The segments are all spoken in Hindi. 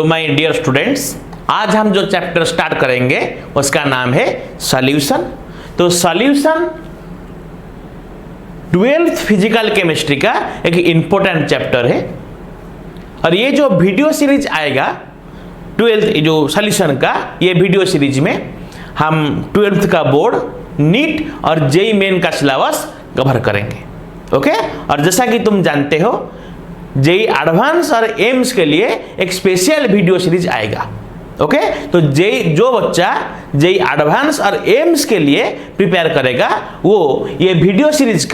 तो माय डियर स्टूडेंट्स, आज हम जो चैप्टर स्टार्ट करेंगे उसका नाम है सॉल्यूशन। तो सॉल्यूशन 12th फिजिकल केमिस्ट्री का एक इंपॉर्टेंट चैप्टर है और ये जो वीडियो सीरीज आएगा 12th जो सॉल्यूशन का, ये वीडियो सीरीज में हम 12th का बोर्ड, नीट और जेईई मेन का सिलेबस कवर करेंगे। ओके, और जैसा कि तुम जानते हो जेईई एडवांस और एम्स के लिए एक स्पेशल वीडियो सीरीज आएगा। ओके, तो जेईई जो बच्चा जेईई एडवांस और एम्स के लिए प्रिपेयर करेगा वो ये वीडियो सीरीज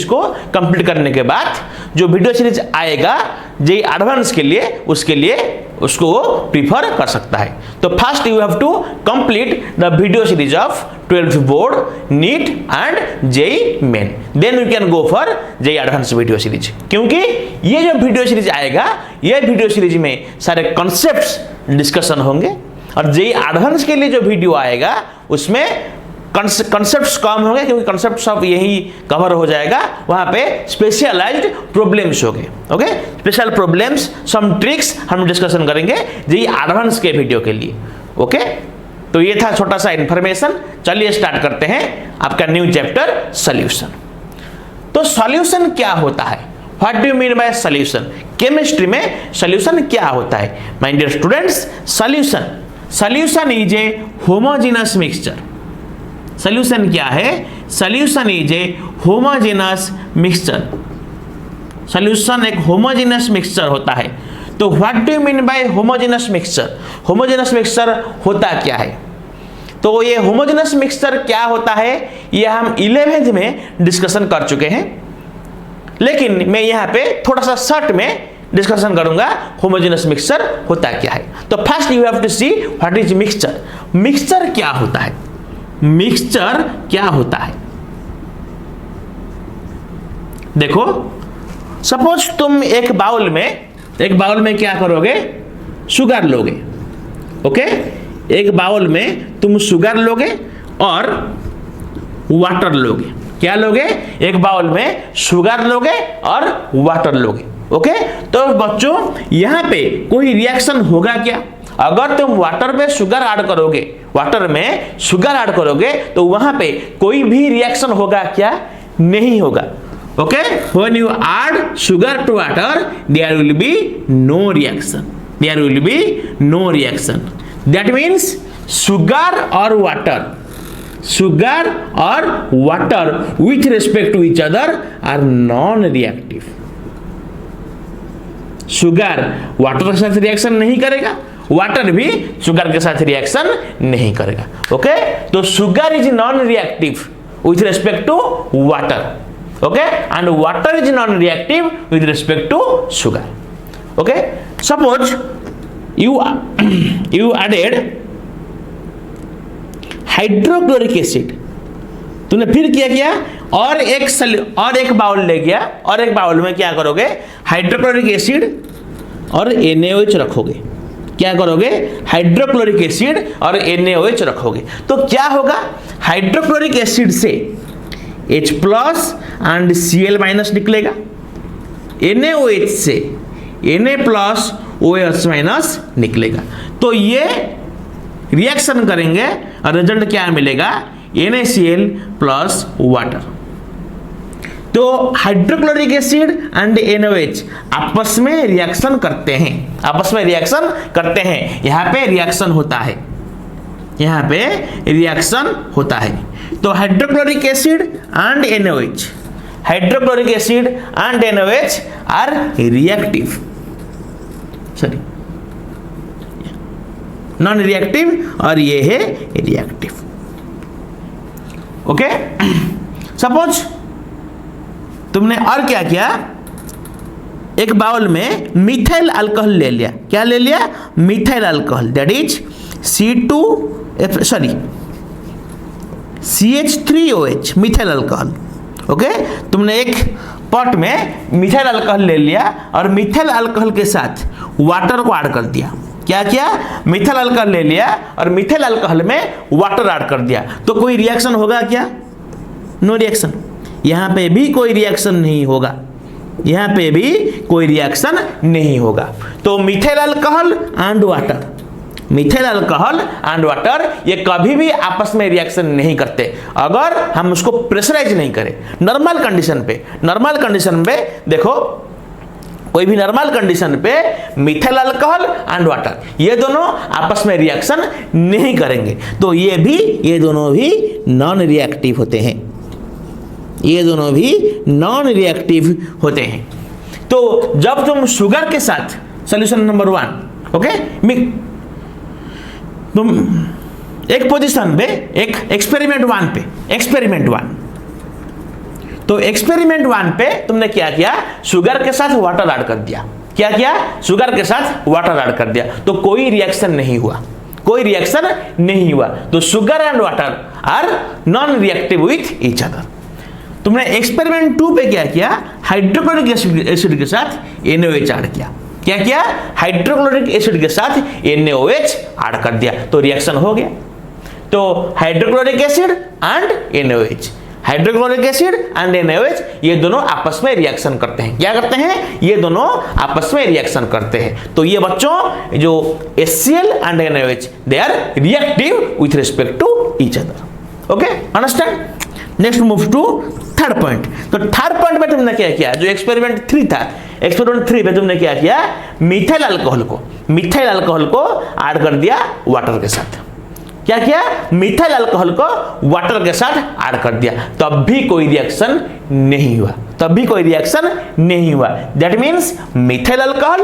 को कंप्लीट करने के बाद जो वीडियो सीरीज आएगा जेईई एडवांस के लिए, उसके लिए उसको प्रीफर कर सकता है। तो first you have to complete the video series of 12th board, NEET and JEE main, then you can go for JEE advance video series. क्योंकि ये जो वीडियो सीरीज आएगा, ये वीडियो सीरीज में सारे कॉन्सेप्ट्स डिस्कशन होंगे और जेईई एडवांस के लिए जो वीडियो आएगा उसमें कॉन्सेप्ट्स कम होंगे, क्योंकि कॉन्सेप्ट सब यही कवर हो जाएगा। वहां पे स्पेशलाइज्ड प्रॉब्लम्स होंगे। Okay, special problems, some tricks हम डिस्कशन करेंगे जेईई एडवांस के वीडियो के लिए। ओके, तो ये था छोटा सा इंफॉर्मेशन। चलिए स्टार्ट करते हैं आपका न्यू चैप्टर सॉल्यूशन। तो सॉल्यूशन क्या होता है? What do you mean by solution? Chemistry में सॉल्यूशन क्या होता है? My dear students, solution is a homogeneous mixture. Solution क्या है? Solution is a homogeneous mixture. Solution एक होमोजेनस मिक्सचर होता है। तो what do you mean by homogeneous mixture? Homogeneous mixture होता क्या है? तो ये होमोजेनस मिक्सचर क्या होता है ये हम 11th में डिस्कशन कर चुके हैं, लेकिन मैं यहाँ पे थोड़ा सा शॉर्ट में डिस्कशन करूंगा होमोजेनस मिक्सचर होता क्या है। तो first you have to see what is mixture. Mixture क्या होता है? मिक्सचर क्या होता है? देखो, सपोज तुम एक बाउल में क्या करोगे? शुगर लोगे। ओके, एक बाउल में तुम शुगर लोगे और वाटर लोगे। क्या लोगे? एक बाउल में शुगर लोगे और वाटर लोगे। ओके, तो बच्चों यहां पे कोई रिएक्शन होगा क्या? अगर तुम वाटर में शुगर ऐड करोगे तो वहां पे कोई भी रिएक्शन होगा क्या? नहीं होगा। Okay, when you add sugar to water there will be no reaction. That means sugar और water with respect to each other are non-reactive। Sugar water के साथ रिएक्शन नहीं करेगा, वाटर भी शुगर के साथ रिएक्शन नहीं करेगा। ओके, तो sugar is non reactive with respect to water. Okay, and water is non reactive with respect to sugar. Okay, suppose you added hydrochloric acid. तूने फिर किया और एक बाउल ले गया और एक बाउल में क्या करोगे? हाइड्रोक्लोरिक एसिड और NaOH रखोगे। क्या करोगे? हाइड्रोक्लोरिक एसिड और NaOH रखोगे। तो क्या होगा? हाइड्रोक्लोरिक एसिड से H+ एंड Cl- निकलेगा, NaOH से Na+OH- निकलेगा। तो ये रिएक्शन करेंगे और रिजल्ट क्या मिलेगा? NaCl plus water. तो हाइड्रोक्लोरिक एसिड एंड NaOH आपस में रिएक्शन करते हैं। यहाँ पे रिएक्शन होता है। तो hydrochloric acid and NaOH are reactive, non reactive और ये है रिएक्टिव। ओके, सपोज तुमने और क्या किया? एक बाउल में मिथाइल अल्कोहल ले लिया। क्या ले लिया? Methyl alcohol, that is CH3OH, methyl alcohol. Okay, तुमने एक पॉट में मिथाइल अल्कोहल ले लिया और मिथाइल अल्कोहल के साथ वाटर को ऐड कर दिया। क्या किया? मिथाइल अल्कोहल ले लिया और मिथाइल अल्कोहल में वाटर ऐड कर दिया। तो कोई रिएक्शन होगा क्या? No reaction. यहां पे भी कोई रिएक्शन नहीं होगा। यहां पे भी कोई रिएक्शन नहीं होगा। तो methyl alcohol and water, methyl alcohol and water ये कभी भी आपस में रिएक्शन नहीं करते अगर हम उसको प्रेशराइज नहीं करें। नॉर्मल कंडीशन पे देखो, कोई भी नॉर्मल कंडीशन पे मिथाइल अल्कोहल एंड वाटर ये दोनों आपस में रिएक्शन नहीं करेंगे। तो ये दोनों भी नॉन रिएक्टिव होते हैं, ये दोनों भी नॉन रिएक्टिव होते हैं। तो जब तुम शुगर के साथ सॉल्यूशन नंबर 1, ओके, तुम एक पोजीशन पे, एक एक्सपेरिमेंट 1, तो एक्सपेरिमेंट 1 पे तुमने क्या किया, शुगर के साथ वाटर ऐड कर दिया। क्या किया, शुगर के साथ वाटर ऐड कर दिया, तो कोई रिएक्शन नहीं हुआ, तो sugar and water are non reactive with each other. तुमने एक्सपेरिमेंट 2 पे क्या किया, हाइड्रोक्लोरिक एसिड के साथ NaOH ऐड किया। क्या किया, हाइड्रोक्लोरिक एसिड के साथ NaOH ऐड कर दिया, तो रिएक्शन हो गया। तो hydrochloric acid and NaOH, hydrochloric acid and NaOH ये दोनों आपस में रिएक्शन करते हैं। क्या करते हैं, ये दोनों आपस में रिएक्शन करते हैं। तो ये बच्चों जो HCl and NaOH they are reactive with respect to each other. Okay, understand. Next move to third point. तो थर्ड पॉइंट में तुमने क्या किया, जो एक्सपेरिमेंट 3 था, एक्सपेरिमेंट 3 में तुमने क्या किया, मिथाइल अल्कोहल को ऐड कर दिया वाटर के साथ। क्या किया, मिथाइल अल्कोहल को वाटर के साथ ऐड कर दिया, तब भी कोई रिएक्शन नहीं हुआ। That means methyl alcohol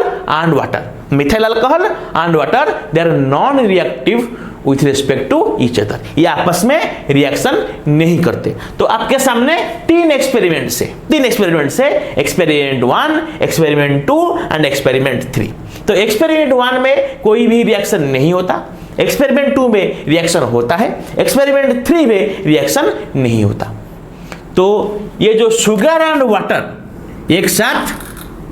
and water they are non reactive with respect to each other, ये आपस में रिएक्शन नहीं करते। तो आपके सामने 3 एक्सपेरिमेंट से एक्सपेरिमेंट 1, एक्सपेरिमेंट 2 एंड एक्सपेरिमेंट 3। तो एक्सपेरिमेंट 1 में कोई भी रिएक्शन नहीं होता, एक्सपेरिमेंट 2 में रिएक्शन होता है, एक्सपेरिमेंट 3 में रिएक्शन नहीं होता। तो ये जो शुगर एंड वाटर एक साथ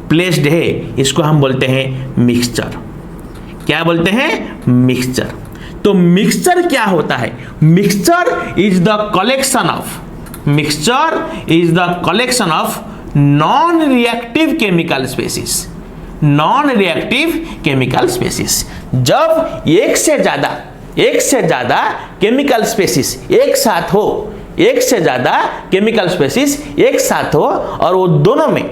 प्लेस्ड है, इसको हम बोलते हैं मिक्सचर। क्या बोलते हैं, मिक्सचर। तो मिक्सचर क्या होता है, mixture is the collection of non reactive chemical species. जब एक से ज्यादा केमिकल स्पेसीज एक साथ हो, और वो दोनों में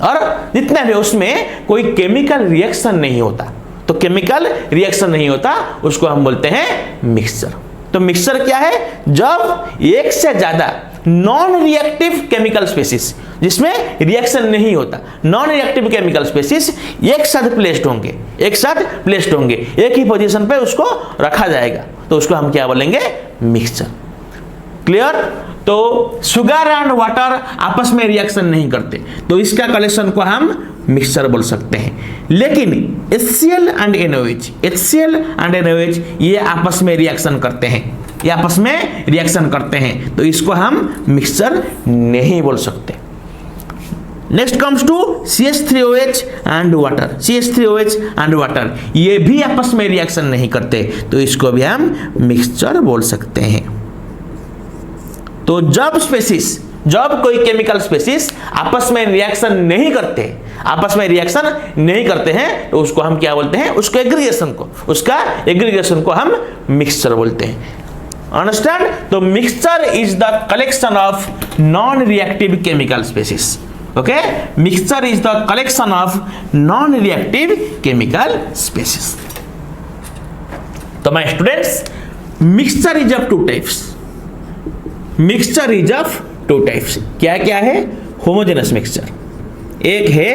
और जितने भी उसमें कोई केमिकल रिएक्शन नहीं होता, तो केमिकल रिएक्शन नहीं होता, उसको हम बोलते हैं मिक्सचर। तो मिक्सचर क्या है, जब एक से ज्यादा नॉन रिएक्टिव केमिकल स्पेसीज जिसमें रिएक्शन नहीं होता, नॉन रिएक्टिव केमिकल स्पेसीज एक साथ प्लेस्ड होंगे, एक ही पोजीशन पे उसको रखा जाएगा, तो उसको हम क्या बोलेंगे, मिक्सचर। क्लियर। तो शुगर एंड वाटर आपस में रिएक्शन नहीं करते, तो इसका कलेक्शन को हम मिक्सचर बोल सकते हैं। लेकिन HCl एंड NaOH ये आपस में रिएक्शन करते हैं, तो इसको हम मिक्सचर नहीं बोल सकते। Next comes to CH3OH and water, ये भी आपस में रिएक्शन नहीं करते, तो इसको भी हम मिक्सचर बोल सकते हैं। तो जब कोई केमिकल स्पेसीज आपस में रिएक्शन नहीं करते हैं, तो उसको हम क्या बोलते हैं, उसका एग्रीगेशन को हम मिक्सचर बोलते हैं। अंडरस्टैंड। तो mixture is the collection of non reactive chemical species. Okay, mixture is the collection of non reactive chemical species. तो my students, mixture is of 2 types. क्या है, होमोजेनस मिक्सचर, एक है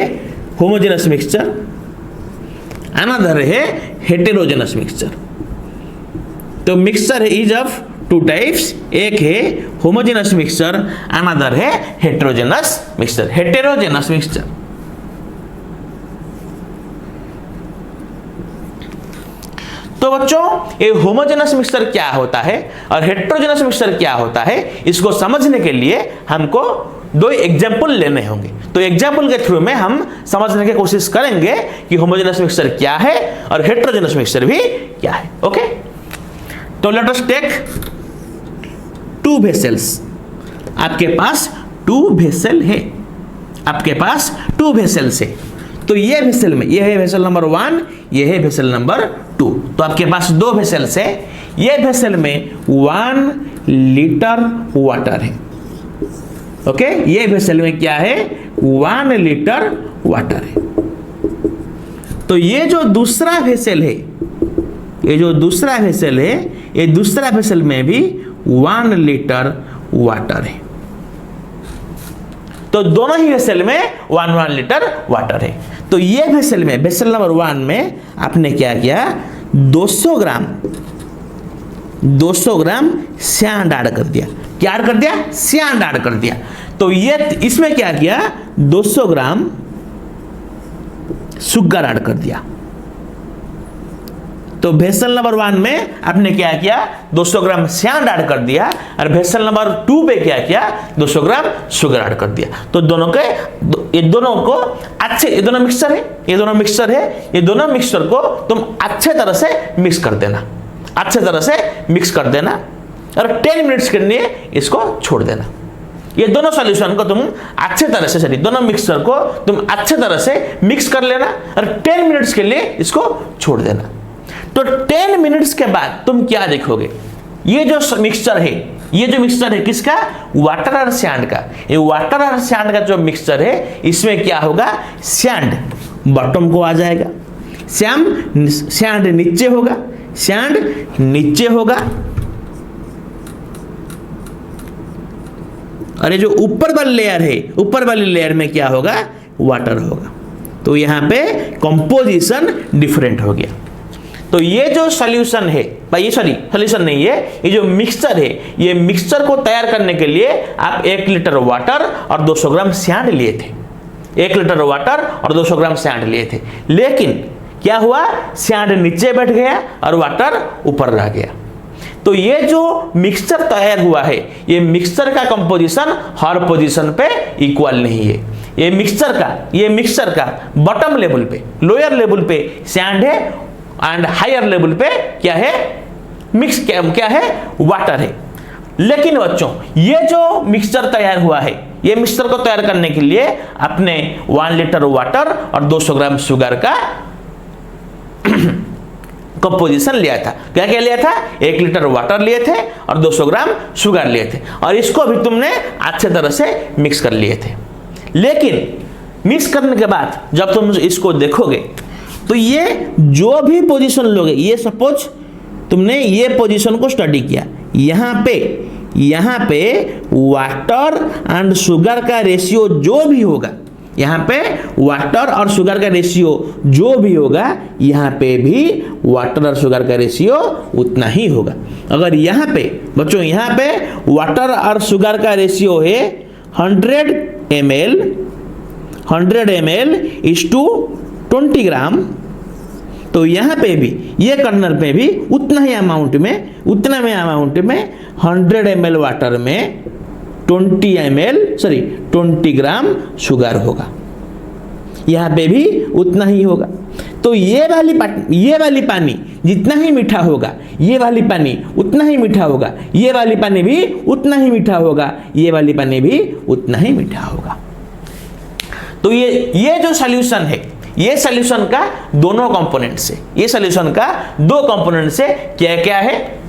होमोजेनस मिक्सचर, अनदर है हेटेरोजेनस मिक्सचर। तो मिक्सचर इज ऑफ 2 टाइप्स, एक है होमोजेनस मिक्सचर, अनदर है हेटेरोजेनस मिक्सचर। तो बच्चों, ये होमोजेनस मिक्सचर क्या होता है और हेटेरोजेनस मिक्सचर क्या होता है, इसको समझने के लिए हमको 2 एग्जाम्पल लेने होंगे। तो एग्जाम्पल के थ्रू में हम समझने की कोशिश करेंगे कि होमोजेनस मिक्सचर क्या है और हेटेरोजेनस मिक्सचर भी क्या है। ओके, तो लेट अस टेक 2 वेसल्स। आपके पास 2 वेसल है, आपके पास 2 वेसल्स है। तो ये वेसल में, ये है वेसल नंबर 1, ये है वेसल नंबर 2। तो आपके पास 2 वेसल्स है। ये वेसल में 1 लीटर वाटर है। ओके, ये वेसल में क्या है? 1 लीटर वाटर है। तो ये जो दूसरा वेसल है, ये जो दूसरा वेसल है, ये दूसरा वेसल में भी 1 लीटर वाटर है। तो दोनों ही वेसल में 1 लीटर वाटर है। तो ये वेसल में, वेसल नंबर 1 में आपने क्या किया? 200 ग्राम सैंड ऐड कर दिया। क्या ऐड कर दिया? सैंड ऐड कर दिया। तो ये इसमें क्या किया? 200 ग्राम शुगर ऐड कर दिया। तो वेसल नंबर 1 में आपने क्या किया? 200 ग्राम सैंड ऐड कर दिया, और वेसल नंबर 2 पे क्या किया? 200 ग्राम शुगर ऐड कर दिया। तो दोनों के, ये दोनों को अच्छे, ये दोनों मिक्सचर है, ये दोनों मिक्सचर है, ये दोनों मिक्सचर को तुम अच्छे तरह से मिक्स कर देना, अच्छे तरह से मिक्स कर देना, और 10 मिनट्स के लिए इसको छोड़ देना। ये दोनों सॉल्यूशन को तुम अच्छे तरह से, सॉरी दोनों मिक्सचर को तुम अच्छे तरह से मिक्स कर लेना, और 10 मिनट्स के लिए इसको छोड़ देना। तो 10 मिनट्स के बाद तुम क्या देखोगे? ये जो मिक्सचर है, ये जो मिक्सचर है किसका? वाटर और सैंड का। ये वाटर और सैंड का जो मिक्सचर है, इसमें क्या होगा? सैंड बॉटम को आ जाएगा, सैंड नीचे होगा, सैंड नीचे होगा, और ये जो ऊपर वाली लेयर है, ऊपर वाली लेयर में क्या होगा? वाटर होगा। तो यहां पे कंपोजिशन डिफरेंट हो गया। तो ये जो सॉल्यूशन है भाई, ये सॉरी सॉल्यूशन नहीं है, ये जो मिक्सचर है, ये मिक्सचर को तैयार करने के लिए आप 1 लीटर वाटर और 200 ग्राम सैंड लिए थे। 1 लीटर वाटर और 200 ग्राम सैंड लिए थे, लेकिन क्या हुआ? सैंड नीचे बैठ गया और वाटर ऊपर रह गया। तो ये जो मिक्सचर तैयार हुआ है, ये मिक्सचर का कंपोजिशन हर पोजीशन पे इक्वल नहीं है। ये मिक्सचर का बॉटम लेवल पे, लोअर लेवल पे सैंड है, एंड हायर लेवल पे क्या है? क्या है? वाटर है। लेकिन बच्चों, ये जो मिक्सचर तैयार हुआ है, ये मिक्सचर को तैयार करने के लिए आपने 1 लीटर वाटर और 200 ग्राम शुगर का कंपोजिशन लिया था। क्या क्या लिया था? 1 लीटर वाटर लिए थे और 200 ग्राम शुगर लिए थे, और इसको भी तुमने अच्छे तरह से मिक्स कर लिए थे। लेकिन मिक्स करने के बाद जब तुम इसको देखोगे, तो ये जो भी पोजीशन लोगे, ये सपोज तुमने ये पोजीशन को स्टडी किया, यहाँ पे वाटर एंड शुगर का रेशियो जो भी होगा, यहाँ पे वाटर और शुगर का रेशियो जो भी होगा, यहाँ पे भी वाटर और शुगर का रेशियो उतना ही होगा। अगर यहाँ पे बच्चों, यहाँ पे वाटर और शुगर का रेशियो है 100 ml इज टू 20 ग्राम, तो यहाँ पे भी, ये कर्नर पे भी उतना अमाउंट में 100 ml वाटर में 20 ग्राम शुगर होगा। यहाँ पे भी उतना ही होगा। तो ये वाली पानी जितना ही मीठा होगा, ये वाली पानी उतना ही मीठा होगा, ये वाली पानी भी उतना ही मीठा होगा, ये वाली पानी भी उतना ही मीठा होगा। तो ये जो सॉल्यूशन है, ये सॉल्यूशन का दोनों कंपोनेंट से, ये सॉल्यूशन का 2 कंपोनेंट से क्या क्या है?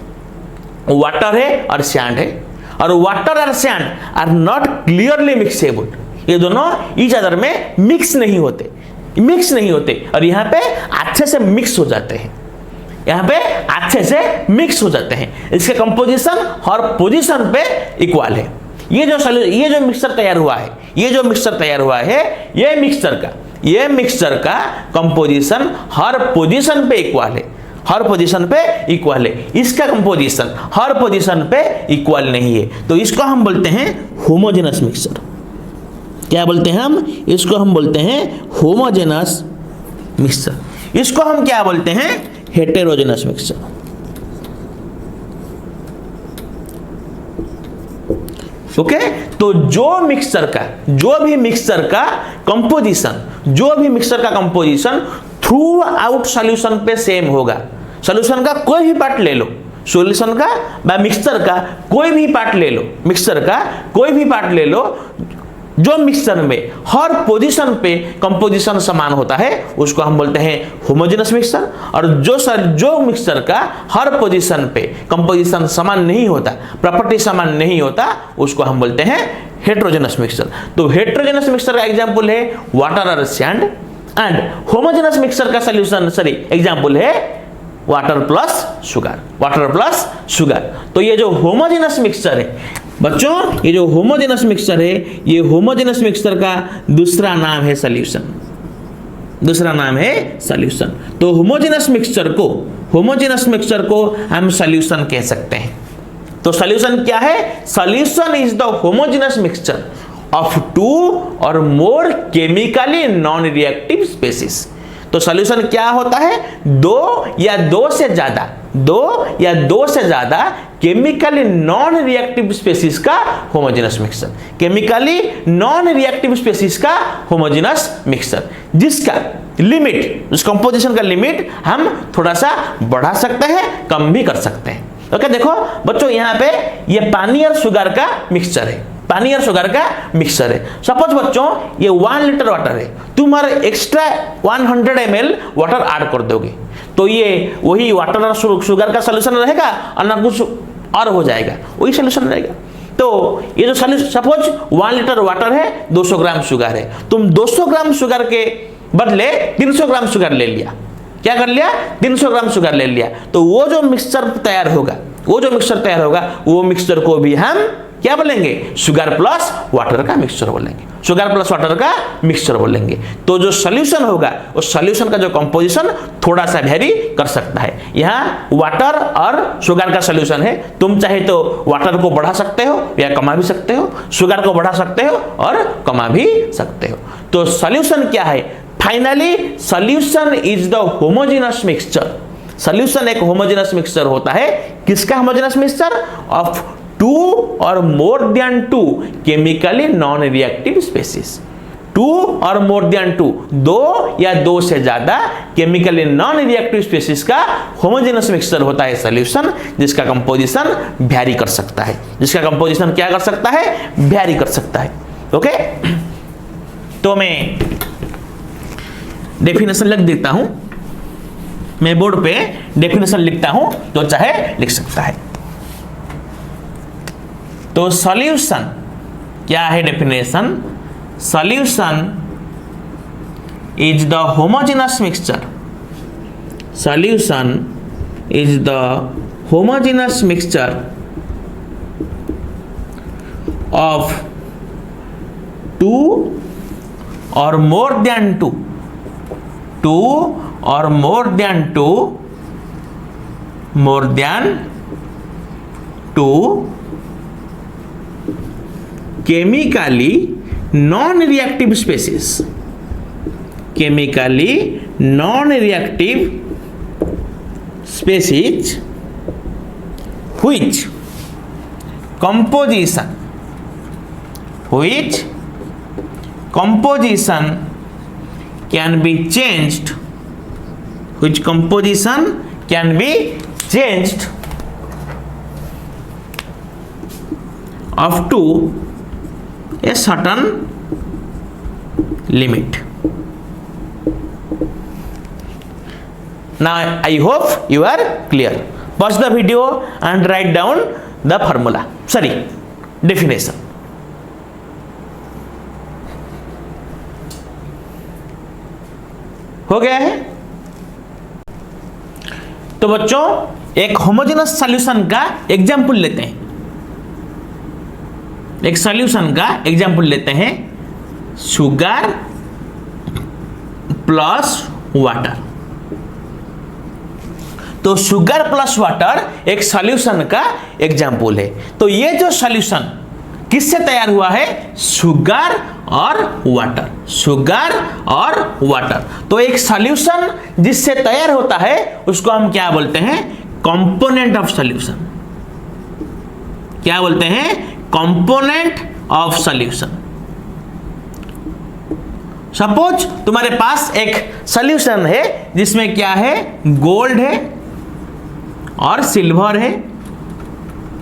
वाटर है और सैंड है, और वाटर और sand are not clearly mixable. ये दोनों ईच अदर में मिक्स नहीं होते, और यहाँ पे अच्छे से मिक्स हो जाते हैं, यहाँ पे अच्छे से मिक्स हो जाते हैं। इसके कंपोजिशन हर पोजीशन पे इक्वल है। ये जो मिक्सचर तैयार हुआ है, ये मिक्सचर का कंपोजिशन हर पोजीशन पे इक्वल है, इसका कंपोजिशन हर पोजीशन पे इक्वल नहीं है। तो इसको हम बोलते हैं होमोजेनस मिक्सचर। क्या बोलते हैं हम? इसको हम बोलते हैं होमोजेनस मिक्सचर। इसको हम क्या बोलते हैं? Heterogeneous mixture. ओके, तो जो भी मिक्सचर का कंपोजिशन थ्रू आउट सॉल्यूशन पे सेम होगा। सॉल्यूशन का कोई भी पार्ट ले लो, सॉल्यूशन का मिक्सचर का कोई भी पार्ट ले लो, जो मिक्सचर में हर पोजीशन पे कंपोजिशन समान होता है उसको हम बोलते हैं होमोजेनस मिक्सचर, और जो मिक्सचर का हर पोजीशन पे कंपोजिशन समान नहीं होता, प्रॉपर्टी समान नहीं होता, उसको हम बोलते हैं हेट्रोजेनस मिक्सचर। तो हेट्रोजेनस मिक्सचर का एग्जांपल है वाटर और सैंड, एंड होमोजेनस मिक्सचर का सॉल्यूशन एग्जांपल है water plus sugar, water plus sugar. तो ये जो होमोजेनस मिक्सचर है बच्चों, ये जो होमोजेनस मिक्सचर है, ये होमोजेनस मिक्सचर का दूसरा नाम है सॉल्यूशन, दूसरा नाम है सॉल्यूशन। तो होमोजेनस मिक्सचर को हम सॉल्यूशन कह सकते हैं। तो सॉल्यूशन क्या है? Solution is the homogeneous mixture of two or more chemically non reactive species. तो सॉल्यूशन क्या होता है? दो या दो से ज्यादा केमिकली नॉन रिएक्टिव स्पेसीज का homogeneous mixture, chemically non reactive species का होमोजेनस मिक्सचर, जिसका लिमिट, उस कंपोजिशन का लिमिट हम थोड़ा सा बढ़ा सकते हैं, कम भी कर सकते हैं। ओके, देखो बच्चों यहाँ पे ये पानी और शुगर का मिक्सचर है, पानी और शुगर का मिक्सचर है। सपोज बच्चों ये 1 लीटर वाटर है, तुम एक्स्ट्रा 100 ml वाटर ऐड कर दोगे तो ये वही वाटर और शुगर का सॉल्यूशन रहेगा और ना कुछ और हो जाएगा, वही सॉल्यूशन रहेगा। तो ये जो सॉल्यूशन, सपोज 1 लीटर वाटर है, 200 ग्राम शुगर है, तुम 200 ग्राम शुगर के बदले 300 ग्राम शुगर ले लिया, क्या कर लिया? 300 ग्राम शुगर ले लिया। तो वो जो मिक्सचर तैयार होगा, वो मिक्सचर को भी हम क्या बोलेंगे? शुगर प्लस वाटर का मिक्सचर बोलेंगे, शुगर प्लस वाटर का मिक्सचर बोलेंगे। तो जो सॉल्यूशन होगा, उस सॉल्यूशन का जो कंपोजिशन थोड़ा सा वेरी कर सकता है। यहाँ वाटर और शुगर का सॉल्यूशन है, तुम चाहे तो वाटर को बढ़ा सकते हो या कमा भी सकते हो, शुगर को बढ़ा सकते हो और कमा भी सकते हो। तो सॉल्यूशन क्या है? Finally solution is the homogeneous mixture. Solution एक होमोजेनस मिक्सचर होता है, किसका होमोजेनस मिक्सचर? ऑफ 2 और more than 2 chemically non reactive species. 2 और मोर देन 2, 2 या 2 से ज्यादा केमिकली नॉन रिएक्टिव स्पेसीज का होमोजेनस मिक्सचर होता है सॉल्यूशन, जिसका कंपोजिशन वैरी कर सकता है, जिसका कंपोजिशन क्या कर सकता है? वैरी कर सकता है। ओके, तो मैं डेफिनेशन लिख देता हूं, मैं बोर्ड पे डेफिनेशन लिखता हूं, तो चाहे लिख सकता है। तो सॉल्यूशन क्या है? Definition, solution is the homogeneous mixture, solution is the homogeneous mixture of 2 और मोर देन 2, 2 और more than 2, more than 2 chemically non reactive species, chemically non reactive species which composition can be changed, which composition can be changed up to a certain limit. Now I hope you are clear. Pause the video and write down the formula, sorry, definition. हो गया है? तो बच्चों एक होमोजेनस सॉल्यूशन का एग्जांपल लेते हैं, एक सॉल्यूशन का एग्जांपल लेते हैं, शुगर प्लस वाटर। तो शुगर प्लस वाटर एक सॉल्यूशन का एग्जांपल है। तो ये जो सॉल्यूशन किससे तैयार हुआ है? शुगर और वाटर, शुगर और वाटर। तो एक सॉल्यूशन जिससे तैयार होता है उसको हम क्या बोलते हैं? Component of solution. क्या बोलते हैं? Component of solution. सपोज तुम्हारे पास एक सॉल्यूशन है जिसमें क्या है? गोल्ड है और सिल्वर है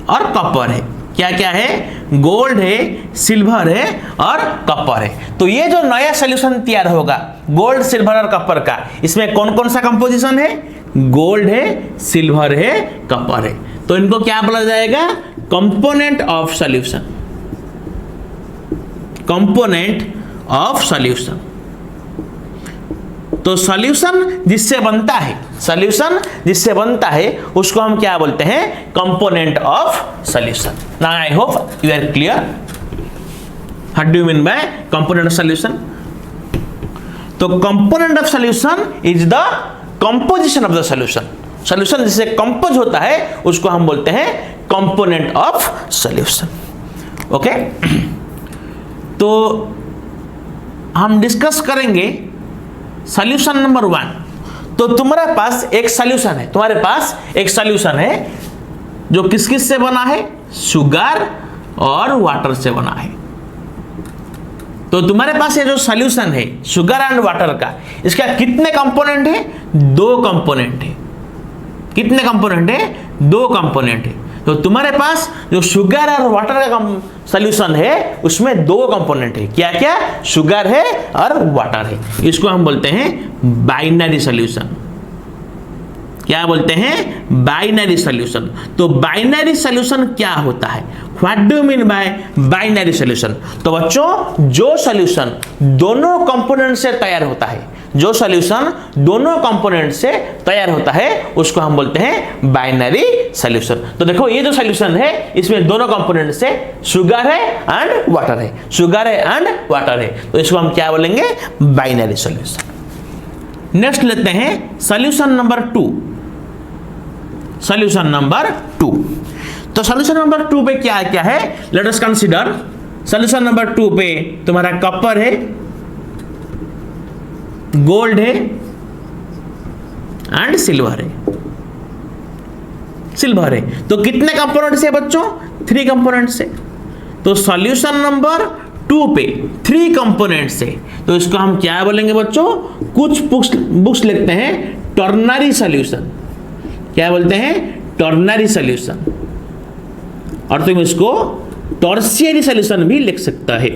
और कॉपर है। क्या क्या है? गोल्ड है, सिल्वर है और कॉपर है। तो ये जो नया सॉल्यूशन तैयार होगा गोल्ड, सिल्वर और कॉपर का, इसमें कौन कौन सा कंपोजिशन है? गोल्ड है, सिल्वर है, कॉपर है। तो इनको क्या बोला जाएगा? Component of solution, component of solution. तो सॉल्यूशन जिससे बनता है, सॉल्यूशन जिससे बनता है उसको हम क्या बोलते हैं? Component of solution. Now I hope you are clear what do you mean by component of solution. तो component of solution is the composition of the solution. Solution जिससे कंपोज होता है उसको हम बोलते हैं कंपोनेंट ऑफ सॉल्यूशन। ओके, तो हम डिस्कस करेंगे सॉल्यूशन नंबर 1। तो तुम्हारे पास एक सॉल्यूशन है, तुम्हारे पास एक सॉल्यूशन है जो किस किस से बना है? शुगर और वाटर से बना है। तो तुम्हारे पास ये जो सॉल्यूशन है शुगर एंड वाटर का, इसका कितने कंपोनेंट है? 2 कंपोनेंट है। कितने कंपोनेंट है? 2 कंपोनेंट है। तो तुम्हारे पास जो शुगर और वाटर का सॉल्यूशन है उसमें 2 कंपोनेंट है। क्या क्या? शुगर है और वाटर है। इसको हम बोलते हैं बाइनरी सॉल्यूशन। क्या बोलते हैं? Binary solution. तो बाइनरी सॉल्यूशन क्या होता है? What do you mean bye binary solution? तो बच्चों जो सॉल्यूशन दोनों कंपोनेंट से तैयार होता है, जो सॉल्यूशन दोनों कंपोनेंट से तैयार होता है उसको हम बोलते हैं बाइनरी सॉल्यूशन। तो देखो ये जो सॉल्यूशन है इसमें दोनों कंपोनेंट से शुगर है एंड वाटर है, शुगर है एंड वाटर है। तो इसको हम क्या बोलेंगे? Binary solution. नेक्स्ट लेते हैं सॉल्यूशन नंबर 2। Solution number 2। तो सॉल्यूशन नंबर 2 पे क्या क्या है? Let us consider solution number 2 पे तुम्हारा कॉपर है, गोल्ड है एंड सिल्वर है। सिल्वर है तो कितने कंपोनेंट से बच्चों? 3 कंपोनेंट से। तो सॉल्यूशन नंबर 2 पे 3 कंपोनेंट से, तो इसको हम क्या बोलेंगे बच्चों? कुछ बुक्स लिखते हैं टर्नरी सॉल्यूशन। क्या बोलते हैं? Ternary solution. और तुम इसको टर्शियरी सॉल्यूशन भी लिख सकता है,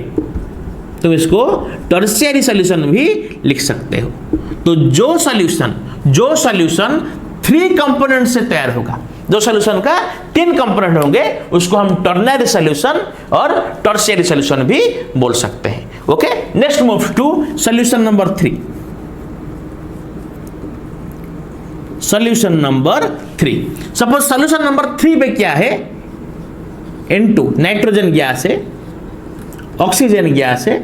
तुम इसको टर्शियरी सॉल्यूशन भी लिख सकते हो। तो जो सॉल्यूशन 3 कंपोनेंट से तैयार होगा, जो सॉल्यूशन का 3 कंपोनेंट होंगे उसको हम टर्नरी सॉल्यूशन और टर्शियरी सॉल्यूशन भी बोल सकते हैं। Okay, next move to solution number 3। Solution number 3, suppose solution number 3 पे क्या है? N2 नाइट्रोजन गैस है, ऑक्सीजन गैस है,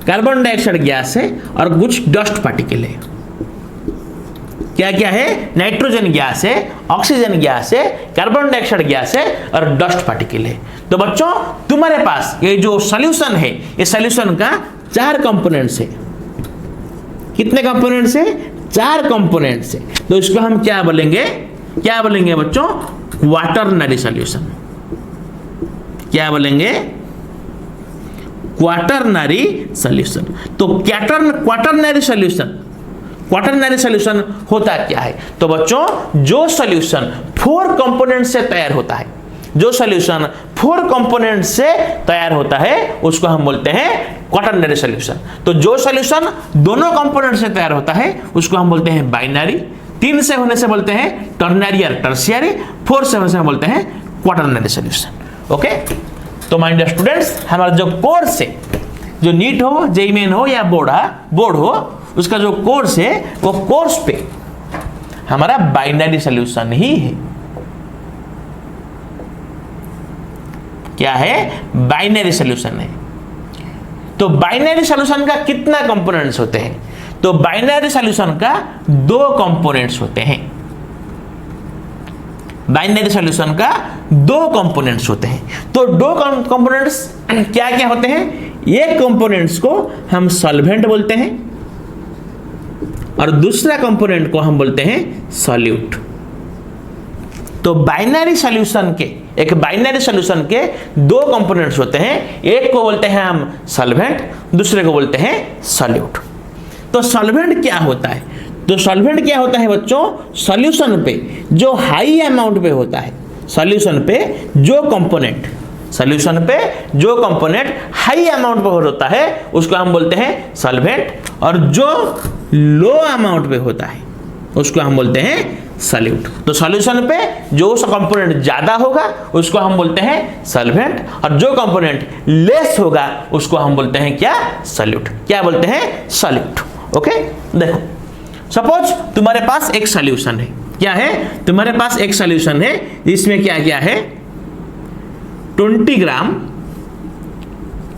कार्बन डाइऑक्साइड गैस है और कुछ डस्ट पार्टिकल है। क्या क्या है? नाइट्रोजन गैस है, ऑक्सीजन गैस है, कार्बन डाइऑक्साइड गैस है और डस्ट पार्टिकल है। तो बच्चों तुम्हारे पास ये जो सॉल्यूशन है, ये सॉल्यूशन का 4 कंपोनेंट्स है। कितने कंपोनेंट्स है? 4 कंपोनेंट्स है। तो इसको हम क्या बोलेंगे? क्या बोलेंगे बच्चों? Quaternary solution. क्या बोलेंगे? Quaternary solution. तो क्वाटरनरी सॉल्यूशन होता क्या है? तो बच्चों जो सॉल्यूशन 4 कंपोनेंट से तैयार होता है, जो सॉल्यूशन 4 कंपोनेंट से तैयार होता है उसको हम बोलते हैं क्वाटरनरी सॉल्यूशन। तो जो सॉल्यूशन दोनों कंपोनेंट से तैयार होता है उसको हम बोलते हैं बाइनरी, 3 से होने से बोलते हैं टर्नरी और टर्शियरी, 4 से होने से बोलते हैं क्वाटरनरी सॉल्यूशन। ओके, तो माय डियर स्टूडेंट्स, हमारा जो कोर्स है, जो नीट हो, जेईई मेन हो या बोर्ड हो, उसका जो कोर्स है वो कोर्स पे हमारा बाइनरी सॉल्यूशन ही है। क्या है? बाइनरी सॉल्यूशन है। तो बाइनरी सॉल्यूशन का कितना कंपोनेंट्स होते हैं? तो बाइनरी सॉल्यूशन का 2 कंपोनेंट्स होते हैं। बाइनरी सॉल्यूशन का 2 कंपोनेंट्स होते हैं। तो 2 कंपोनेंट्स क्या क्या होते हैं? एक कंपोनेंट्स को हम सॉल्वेंट बोलते हैं और दूसरा कंपोनेंट को हम बोलते हैं सॉल्यूट। तो बाइनरी सॉल्यूशन के, एक बाइनरी सॉल्यूशन के 2 कंपोनेंट्स होते हैं, एक को बोलते हैं हम सॉल्वेंट, दूसरे को बोलते हैं सॉल्यूट। तो सॉल्वेंट क्या होता है? तो सॉल्वेंट क्या होता है बच्चों? सॉल्यूशन पे जो हाई अमाउंट पे होता है, सॉल्यूशन पे जो कंपोनेंट सॉल्यूशन पे जो कंपोनेंट हाई अमाउंट पे होता है उसको हम बोलते हैं सॉल्वेंट, और जो लो अमाउंट पे होता है उसको हम बोलते हैं सॉल्यूट। तो सॉल्यूशन पे जो कंपोनेंट ज्यादा होगा उसको हम बोलते हैं सॉल्वेंट, और जो कंपोनेंट लेस होगा उसको हम बोलते हैं क्या? सॉल्यूट। क्या बोलते हैं? सॉल्यूट। ओके, देखो सपोज तुम्हारे पास एक सॉल्यूशन है। क्या है? तुम्हारे पास एक सॉल्यूशन है, इसमें क्या क्या है? 20 ग्राम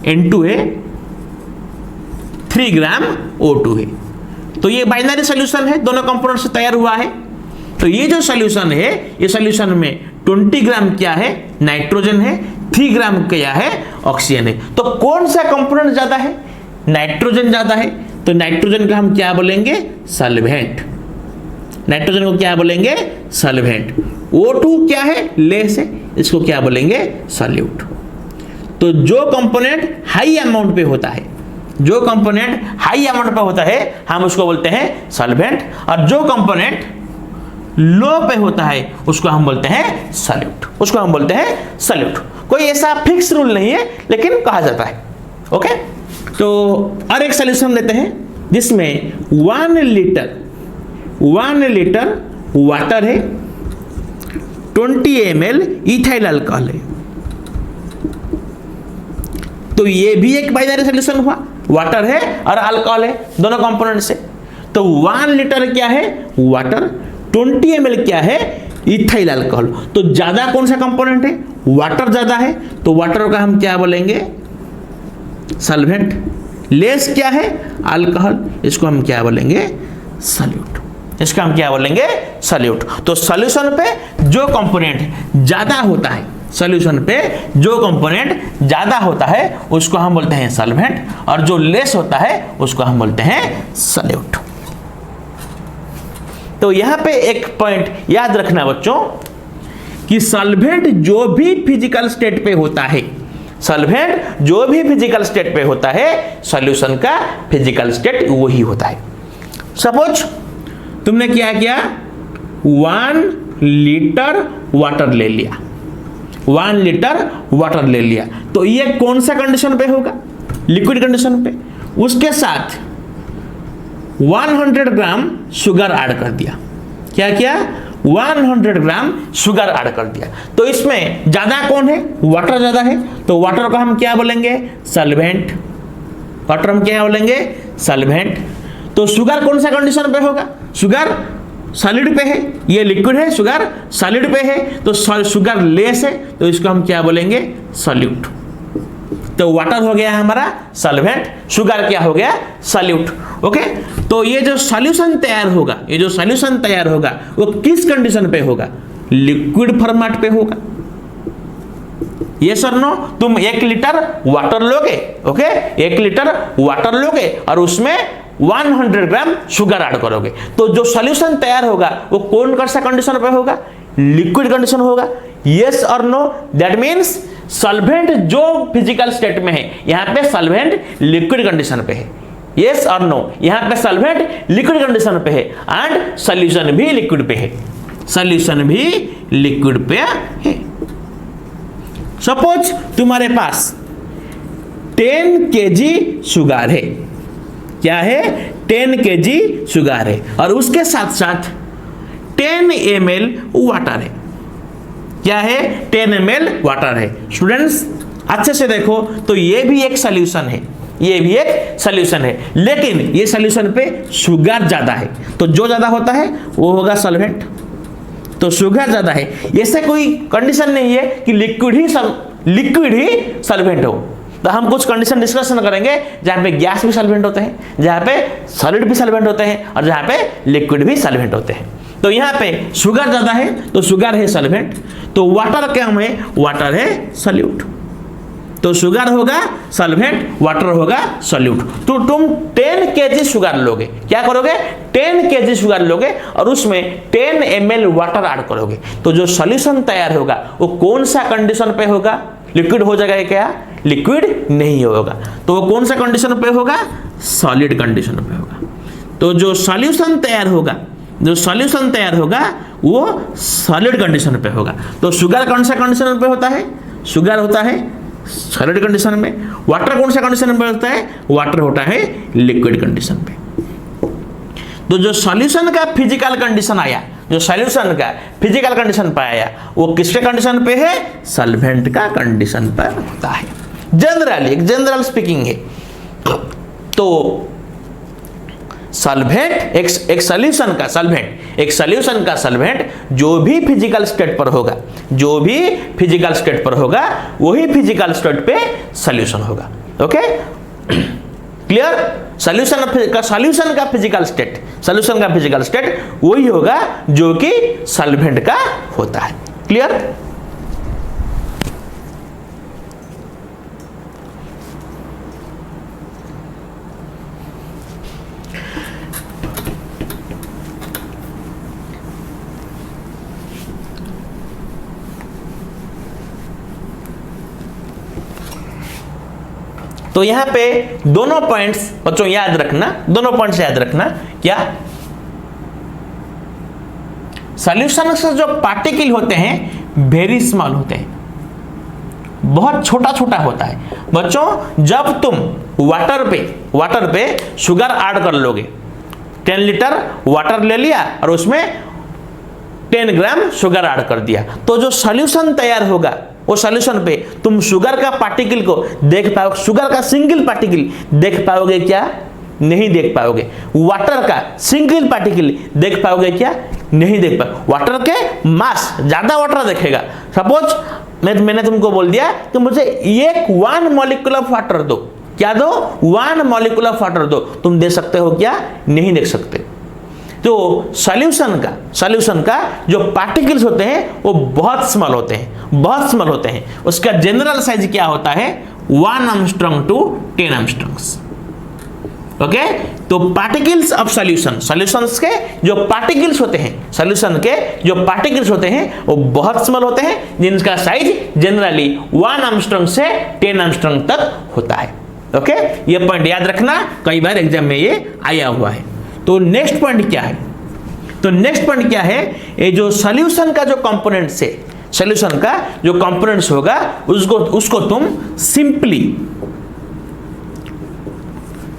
N2 है, 3 ग्राम O2 है। तो ये बाइनरी सॉल्यूशन है, दोनों कंपोनेंट से तैयार हुआ है। तो ये जो सॉल्यूशन है, ये सॉल्यूशन में 20 ग्राम क्या है? नाइट्रोजन है, 3 ग्राम क्या है? ऑक्सीजन है। तो कौन सा कंपोनेंट ज्यादा है? नाइट्रोजन ज्यादा है, तो नाइट्रोजन का हम क्या बोलेंगे? सॉल्वेंट। नाइट्रोजन को क्या बोलेंगे? सॉल्वेंट। O2 क्या है? लेस है, इसको क्या बोलेंगे? सॉल्यूट। तो जो कंपोनेंट हाई अमाउंट पे होता है, जो कंपोनेंट हाई अमाउंट पे होता है हम उसको बोलते हैं सॉल्वेंट, और जो कंपोनेंट लो पे होता है उसको हम बोलते हैं सॉल्यूट। उसको हम बोलते हैं सॉल्यूट। कोई ऐसा फिक्स रूल नहीं है, लेकिन कहा जाता है। ओके, तो और एक सॉल्यूशन लेते हैं जिसमें 1 लीटर वाटर है, 20 ml इथाइल अल्कोहल है। तो ये भी एक बाइनरी सॉल्यूशन हुआ, वाटर है और अल्कोहल है, दोनों कंपोनेंट से। तो 1 लीटर क्या है? वाटर, 20 ml क्या है? Ethyl alcohol. तो ज्यादा कौन सा कंपोनेंट है? वाटर ज्यादा है, तो वाटर का हम क्या बोलेंगे? सॉल्वेंट। लेस क्या है? अल्कोहल, इसको हम क्या बोलेंगे? सॉल्यूट। इसका हम क्या बोलेंगे? सॉल्यूट। तो सॉल्यूशन पे जो कंपोनेंट ज्यादा होता है, सॉल्यूशन पे जो कंपोनेंट ज्यादा होता है उसको हम बोलते हैं सॉल्वेंट, और जो लेस होता है उसको हम बोलते हैं सॉल्यूट। तो यहां पे एक पॉइंट याद रखना बच्चों कि सॉल्वेंट जो भी फिजिकल स्टेट पे होता है, सॉल्वेंट जो भी फिजिकल स्टेट पे होता है, सॉल्यूशन का फिजिकल स्टेट वही होता है। सपोज तुमने क्या किया? 1 लीटर वाटर ले लिया, 1 लीटर वाटर ले लिया, तो ये कौन सा कंडीशन पे होगा? लिक्विड कंडीशन पे। उसके साथ 100 ग्राम शुगर ऐड कर दिया। क्या किया? 100 ग्राम शुगर ऐड कर दिया। तो इसमें ज्यादा कौन है? वाटर ज्यादा है, तो वाटर को हम क्या बोलेंगे? सॉल्वेंट। वाटर हम क्या बोलेंगे? सॉल्वेंट। तो शुगर कौन सा कंडीशन पे होगा? शुगर सॉलिड पे है, ये लिक्विड है, शुगर सॉलिड पे है, तो शुगर लेस है, तो इसको हम क्या बोलेंगे? सॉल्यूट। तो वाटर हो गया हमारा सॉल्वेंट, शुगर क्या हो गया? सॉल्यूट। ओके, तो ये जो सॉल्यूशन तैयार होगा, ये जो सॉल्यूशन तैयार होगा वो किस कंडीशन पे होगा? लिक्विड फॉर्मेट पे होगा। यस और नो? तुम 1 लीटर वाटर लोगे, ओके, 1 लीटर वाटर लोगे और उसमें 100 ग्राम शुगर ऐड करोगे, तो जो सॉल्यूशन तैयार होगा वो कौन सा कंडीशन पे होगा? लिक्विड कंडीशन होगा। यस और नो? दैट मींस सॉल्वेंट जो फिजिकल स्टेट में है, यहां पे सॉल्वेंट लिक्विड कंडीशन पे है। यस और नो? यहां पे सॉल्वेंट लिक्विड कंडीशन पे है एंड सॉल्यूशन भी लिक्विड पे है। सॉल्यूशन भी लिक्विड पे है। सपोज तुम्हारे पास 10 kg शुगर है। क्या है? 10 kg शुगर है, और उसके साथ साथ 10 ml वाटर है। क्या है? 10 ml वाटर है। स्टूडेंट्स अच्छे से देखो, तो ये भी एक सॉल्यूशन है, ये भी एक सॉल्यूशन है, लेकिन ये सॉल्यूशन पे शुगर ज्यादा है, तो जो ज्यादा होता है वो होगा सॉल्वेंट। तो शुगर ज्यादा है, ऐसे कोई कंडीशन नहीं है कि लिक्विड ही सॉल्वेंट हो। तो हम कुछ कंडीशन डिस्कशन करेंगे जहां पे गैस भी सॉल्वेंट होते हैं, जहां पे सॉलिड भी सॉल्वेंट होते हैं, और जहां पे लिक्विड भी सॉल्वेंट होते हैं। तो यहाँ पे शुगर ज्यादा है, तो शुगर है सॉल्वेंट, तो वाटर क्या है? वाटर है सॉल्यूट। तो शुगर होगा सॉल्वेंट, वाटर होगा सॉल्यूट। तो तुम 10 kg शुगर लोगे, क्या करोगे? 10 kg शुगर लोगे और उसमें 10 ml वाटर ऐड करोगे, तो जो सॉल्यूशन तैयार होगा वो कौन सा कंडीशन पे होगा? लिक्विड हो जाएगा क्या? लिक्विड नहीं होगा। तो वो कौन सा कंडीशन पे होगा? सॉलिड कंडीशन पे होगा। तो जो सॉल्यूशन तैयार होगा, जो सॉल्यूशन तैयार होगा वो सॉलिड कंडीशन पे होगा। तो शुगर कौन सा कंडीशन पे होता है? शुगर होता है सॉलिड कंडीशन में, वाटर कौन सा कंडीशन में होता है, वाटर होता है लिक्विड कंडीशन पे। तो जो सॉल्यूशन का फिजिकल कंडीशन आया, जो सॉल्यूशन का फिजिकल कंडीशन पे आया, वो किसके कंडीशन पे है, सॉल्वेंट का कंडीशन पर होता है। जनरली, एक जनरल स्पीकिंग है। तो सॉल्वेंट एक सॉल्यूशन का सॉल्वेंट, एक सॉल्यूशन का सॉल्वेंट जो भी फिजिकल स्टेट पर होगा, जो भी फिजिकल स्टेट पर होगा, वही फिजिकल स्टेट पे सॉल्यूशन होगा। Okay, clear. सॉल्यूशन का फिजिकल स्टेट, सॉल्यूशन का फिजिकल स्टेट वही होगा जो कि सॉल्वेंट का होता है। क्लियर। तो यहां पे दोनों पॉइंट्स बच्चों याद रखना, दोनों पॉइंट्स याद रखना। क्या, सॉल्यूशन से जो पार्टिकल होते हैं वेरी स्मॉल होते हैं, बहुत छोटा छोटा होता है। बच्चों जब तुम वाटर पे शुगर ऐड कर लोगे, 10 लीटर वाटर ले लिया और उसमें 10 ग्राम शुगर ऐड कर दिया, तो जो सॉल्यूशन तैयार होगा वो सॉल्यूशन पे तुम शुगर का पार्टिकल को देख पाओगे, शुगर का सिंगल पार्टिकल देख पाओगे क्या, नहीं देख पाओगे। वाटर का सिंगल पार्टिकल देख पाओगे क्या, नहीं देख पाओगे। वाटर के मास, ज्यादा वाटर देखेगा। सपोज मैंने तुमको बोल दिया कि मुझे एक 1 मॉलिक्यूल ऑफ वाटर दो, क्या दो, 1 मॉलिक्यूल ऑफ वाटर दो, तुम दे सकते हो क्या, नहीं देख सकते। तो सॉल्यूशन का जो पार्टिकल्स होते हैं वो बहुत स्मॉल होते हैं, बहुत स्मॉल होते हैं। उसका जनरल साइज क्या होता है, 1 एंगस्ट्रॉम टू 10 एंगस्ट्रॉम्स। ओके, तो पार्टिकल्स ऑफ सॉल्यूशंस के जो पार्टिकल्स होते हैं, सॉल्यूशन के जो पार्टिकल्स होते हैं वो बहुत स्मॉल होते हैं, जिनका साइज जनरली 1 एंगस्ट्रॉम से 10 एंगस्ट्रॉम तक होता है। ओके, ये पॉइंट याद रखना, कई बार एग्जाम में ये आया हुआ है। तो नेक्स्ट पॉइंट क्या है, तो नेक्स्ट पॉइंट क्या है, ये जो सॉल्यूशन का जो कंपोनेंट्स है, सॉल्यूशन का जो कंपोनेंट्स होगा उसको तुम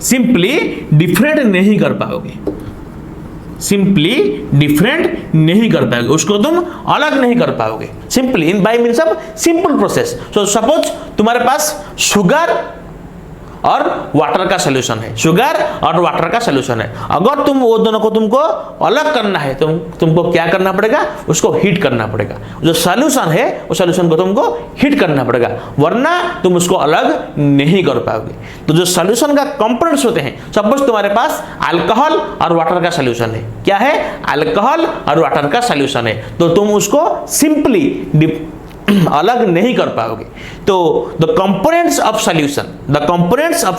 सिंपली डिफरेंट नहीं कर पाओगे, सिंपली डिफरेंट नहीं कर पाओगे, उसको तुम अलग नहीं कर पाओगे। Simply in by means of simple process. So suppose तुम्हारे पास शुगर और वाटर का सॉल्यूशन है, शुगर और वाटर का सॉल्यूशन है। अगर तुम वो दोनों को तुमको अलग करना है, तुमको क्या करना पड़ेगा, उसको हीट करना पड़ेगा। जो सॉल्यूशन है उस सॉल्यूशन को तुमको हीट करना पड़ेगा, वरना तुम उसको अलग नहीं कर पाओगे। तो जो सॉल्यूशन का कंपोनेंट्स होते हैं, सपोज तुम्हारे पास अल्कोहल और वाटर का सॉल्यूशन है, क्या है, अल्कोहल और वाटर का सॉल्यूशन है, तो तुम उसको सिंपली अलग नहीं कर पाओगे। तो the components of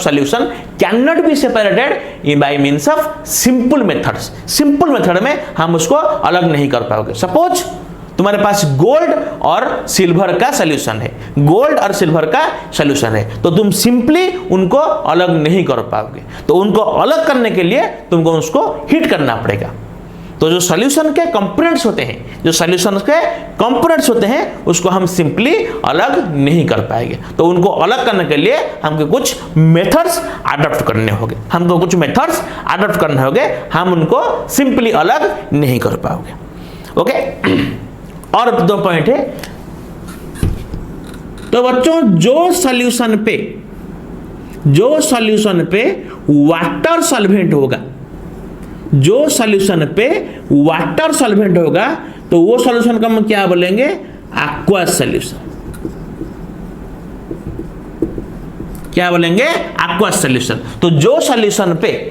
solution can not be separated in by means of simple methods. Simple method में हम उसको अलग नहीं कर पाओगे। सपोज तुम्हारे पास गोल्ड और सिल्वर का सॉल्यूशन है, गोल्ड और सिल्वर का सॉल्यूशन है, तो तुम सिंपली उनको अलग नहीं कर पाओगे। तो उनको अलग करने के लिए तुमको उसको हीट करना पड़ेगा। तो जो सॉल्यूशन के कंपोनेंट्स होते हैं, जो सॉल्यूशन के कंपोनेंट्स होते हैं, उसको हम सिंपली अलग नहीं कर पाएंगे। तो उनको अलग करने के लिए हमको कुछ मेथड्स अडॉप्ट करने होंगे, हम उनको सिंपली अलग नहीं कर पाओगे। ओके, और 2 पॉइंट है। तो बच्चों जो सॉल्यूशन पे वाटर सॉल्वेंट होगा, जो सॉल्यूशन पे वाटर सॉल्वेंट होगा, तो वो सॉल्यूशन का हम क्या बोलेंगे, एक्वस सॉल्यूशन। क्या बोलेंगे, एक्वस सॉल्यूशन। तो जो सॉल्यूशन पे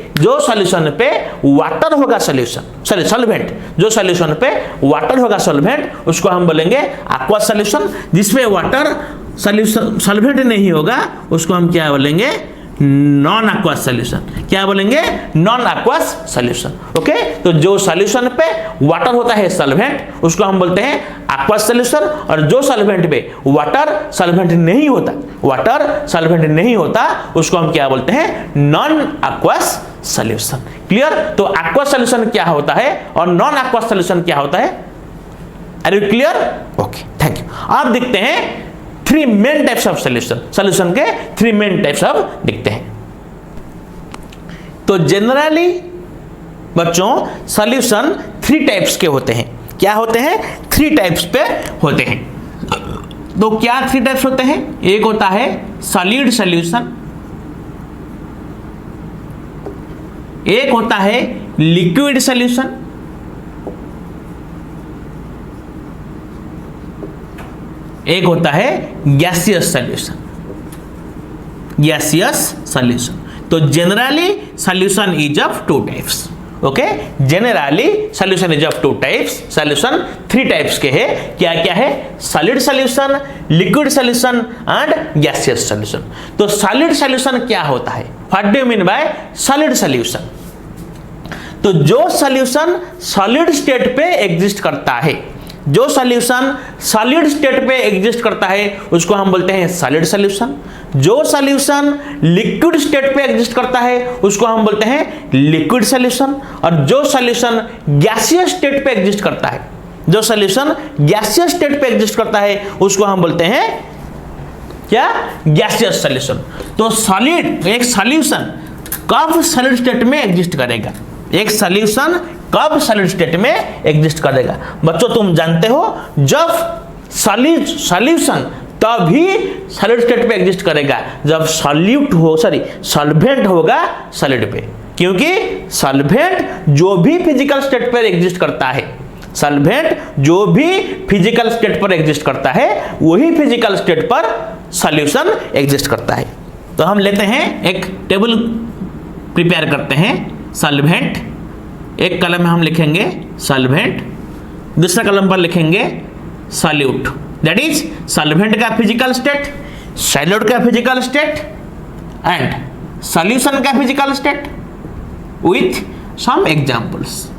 वाटर होगा सॉल्वेंट, जो सॉल्यूशन पे वाटर होगा सॉल्वेंट, उसको हम बोलेंगे एक्वस सॉल्यूशन। जिसमें वाटर सॉल्वेंट नहीं होगा उसको हम क्या बोलेंगे, नॉन एक्वस सॉल्यूशन। क्या बोलेंगे, नॉन एक्वस सॉल्यूशन। ओके, तो जो सॉल्यूशन पे वाटर होता है सॉल्वेंट, उसको हम बोलते हैं एक्वस सॉल्यूशन। और जो सॉल्वेंट पे वाटर सॉल्वेंट नहीं होता, उसको हम क्या बोलते हैं, नॉन एक्वस सॉल्यूशन। क्लियर। तो एक्वस सॉल्यूशन क्या होता है और नॉन एक्वस सॉल्यूशन क्या होता है, are you clear? Okay, thank you. आप देखते हैं three main types of solution, solution के थ्री मेन टाइप्स ऑफ दिखते हैं। तो जनरली बच्चों सॉल्यूशन थ्री टाइप्स के होते हैं। क्या होते हैं? थ्री टाइप्स पे होते हैं। तो क्या थ्री टाइप्स होते हैं? एक होता है सॉलिड सॉल्यूशन, एक होता है लिक्विड सॉल्यूशन, एक होता है गैसियस सॉल्यूशन। Gaseous solution. तो generally solution is of two types. Okay, generally solution is of two types. Solution three types के हैं। क्या क्या है? Solid solution, liquid solution and gaseous solution. तो सॉलिड सॉल्यूशन क्या होता है? What do you mean by solid solution? तो जो सॉल्यूशन सॉलिड स्टेट पे एग्जिस्ट करता है, जो सॉल्यूशन सॉलिड स्टेट पे एग्जिस्ट करता है उसको हम बोलते हैं सॉलिड सॉल्यूशन। जो सॉल्यूशन लिक्विड स्टेट पे एग्जिस्ट करता है उसको हम बोलते हैं लिक्विड सॉल्यूशन। और जो सॉल्यूशन गैसियस स्टेट पे एग्जिस्ट करता है, जो सॉल्यूशन गैसियस स्टेट पे एग्जिस्ट करता है उसको हम बोलते हैं क्या? Gaseous solution. तो सॉलिड, एक सॉल्यूशन कब सॉलिड स्टेट में एग्जिस्ट करेगा? एक सॉल्यूशन कब सॉलिड स्टेट में एग्जिस्ट करेगा? बच्चों तुम जानते हो जब सॉल्यूशन तभी सॉलिड स्टेट पे एग्जिस्ट करेगा जब सॉल्वेंट होगा सॉलिड पे। क्योंकि सॉल्वेंट जो भी फिजिकल स्टेट पर एग्जिस्ट करता है, सॉल्वेंट जो भी फिजिकल स्टेट पर एग्जिस्ट करता है वही फिजिकल स्टेट पर सॉल्यूशन एग्जिस्ट करता है। तो हम लेते हैं एक टेबल प्रिपेयर करते हैं। सॉल्वेंट, एक कलम में हम लिखेंगे सॉल्वेंट, दूसरा कलम पर लिखेंगे सॉल्यूट। दैट इज सॉल्वेंट का फिजिकल स्टेट, सॉल्यूट का फिजिकल स्टेट एंड सॉल्यूशन का physical state with some examples,